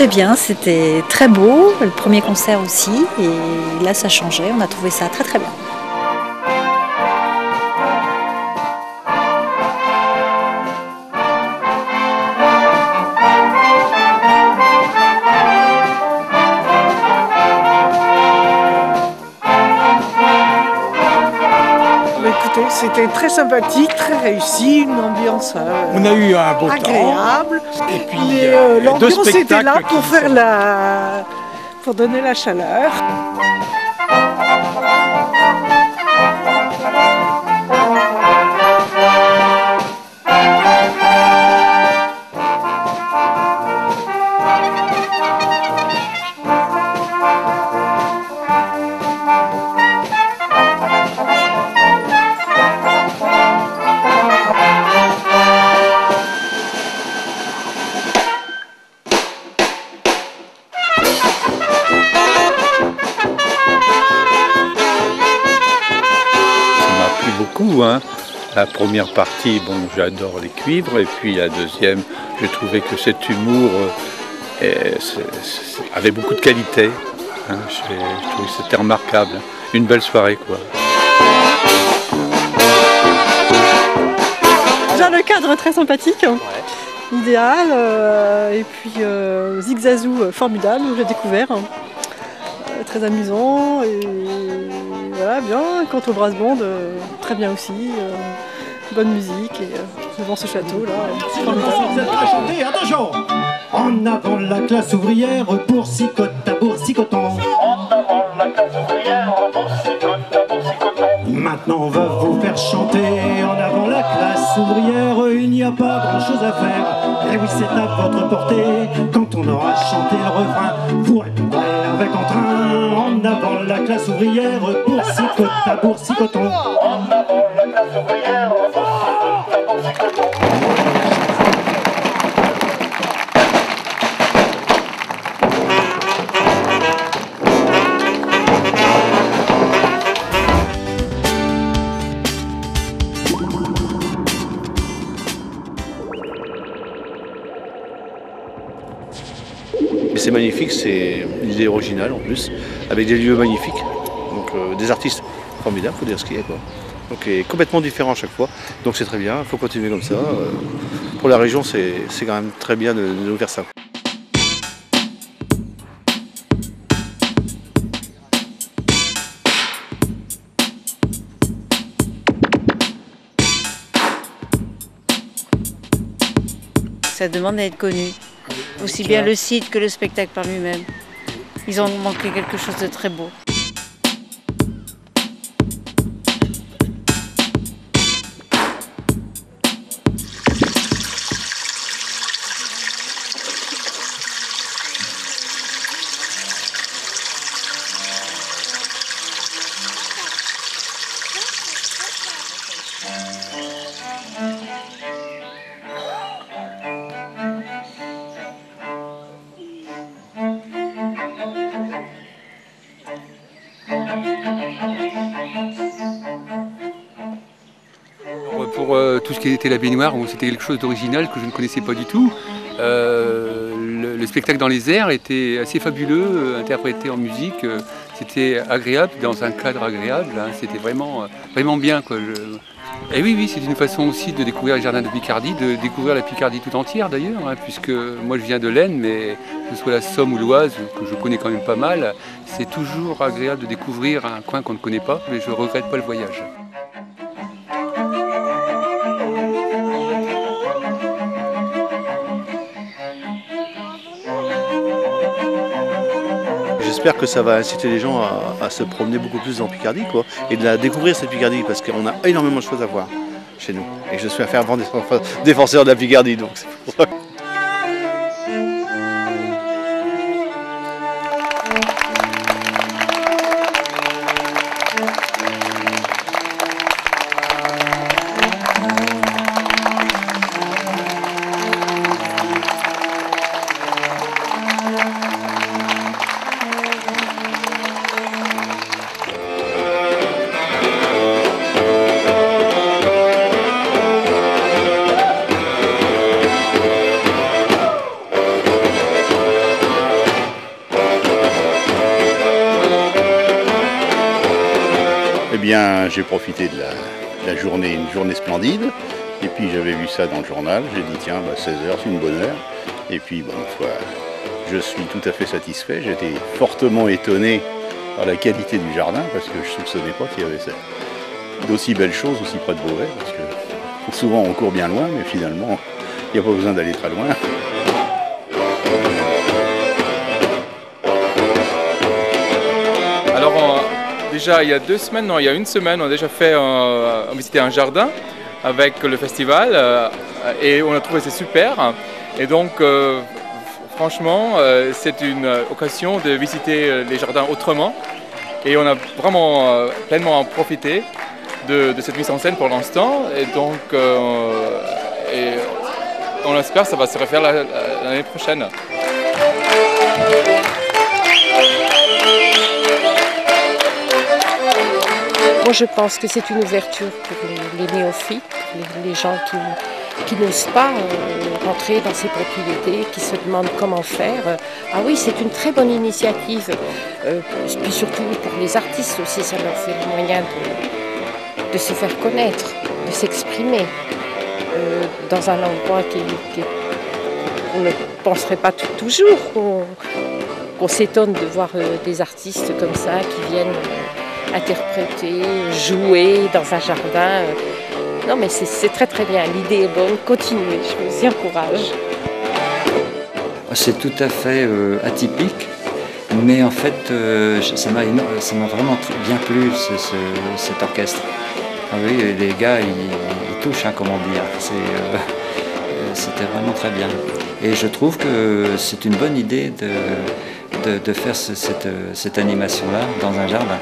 très bien, c'était très beau, le premier concert aussi, et là ça changeait, on a trouvé ça très très bien. Écoutez, c'était très sympathique, très réussi, une ambiance on a eu un beau agréable. temps. Et puis l'ambiance était là pour faire pour donner la chaleur. Beaucoup, hein. La première partie, bon, j'adore les cuivres, et puis la deuxième, j'ai trouvé que cet humour avait beaucoup de qualité. Hein. Je trouvais que c'était remarquable. Une belle soirée, quoi. Déjà le cadre très sympathique, ouais. Idéal, et puis Zigzazou formidable, j'ai découvert. Très amusant, et voilà, bien. Quant au brass band, très bien aussi, bonne musique, et devant ce château là, c'est formidable. Vous êtes prêts à chanter, attention! En avant la classe ouvrière, boursicote à boursicoton. En avant la classe ouvrière, boursicote à boursicoton. Maintenant on va vous faire chanter, en avant la classe ouvrière, il n'y a pas grand chose à faire. Et oui, c'est à votre portée, quand on aura chanté le refrain, vous répondrez avec entrain. En avant la classe ouvrière, boursicote à boursicoton. En avant la classe ouvrière, boursicote à boursicoton. C'est magnifique, c'est une idée originale en plus, avec des lieux magnifiques, donc des artistes formidables, il faut dire ce qu'il y a, quoi. Donc complètement différent à chaque fois, donc c'est très bien, il faut continuer comme ça. Pour la région, c'est quand même très bien de faire ça. Ça demande à être connu. Aussi bien le site que le spectacle par lui-même. Ils ont manqué quelque chose de très beau. Pour tout ce qui était la baignoire, c'était quelque chose d'original que je ne connaissais pas du tout. Le spectacle dans les airs était assez fabuleux, interprété en musique. C'était agréable, dans un cadre agréable. Hein, c'était vraiment bien, quoi. Et oui, c'est une façon aussi de découvrir les jardins de Picardie, de découvrir la Picardie tout entière d'ailleurs, hein, puisque moi je viens de l'Aisne, mais que ce soit la Somme ou l'Oise, que je connais quand même pas mal, c'est toujours agréable de découvrir un coin qu'on ne connaît pas, mais je ne regrette pas le voyage. J'espère que ça va inciter les gens à se promener beaucoup plus en Picardie, quoi, et de la découvrir cette Picardie, parce qu'on a énormément de choses à voir chez nous. Et je suis un fervent défenseur de la Picardie, donc c'est pour ça. Eh bien, j'ai profité de la journée, une journée splendide. Et puis j'avais vu ça dans le journal, j'ai dit tiens, 16h c'est une bonne heure. Et puis bon, je suis tout à fait satisfait. J'étais fortement étonné par la qualité du jardin parce que je ne soupçonnais pas qu'il y avait d'aussi belles choses aussi près de Beauvais. Parce que souvent on court bien loin, mais finalement il n'y a pas besoin d'aller très loin. Alors déjà il y a 2 semaines, non il y a 1 semaine, on a déjà visité un jardin avec le festival et on a trouvé ça super. Et donc franchement c'est une occasion de visiter les jardins autrement et on a vraiment pleinement profité de cette mise en scène pour l'instant et donc on espère que ça va se refaire l'année prochaine. Moi, je pense que c'est une ouverture pour les néophytes, les gens qui n'osent pas rentrer dans ces propriétés, qui se demandent comment faire. Ah oui, c'est une très bonne initiative. Puis surtout pour les artistes aussi, ça leur fait le moyen de se faire connaître, de s'exprimer dans un endroit qu'on ne penserait pas toujours, qu'on s'étonne de voir des artistes comme ça qui viennent interpréter, jouer dans un jardin. Non mais c'est très très bien, l'idée est bonne, continuez, je vous y encourage. C'est tout à fait atypique, mais en fait ça m'a vraiment bien plu cet orchestre. Ah oui, les gars ils touchent, hein, comment dire, c'était vraiment très bien. Et je trouve que c'est une bonne idée de faire cette animation-là dans un jardin.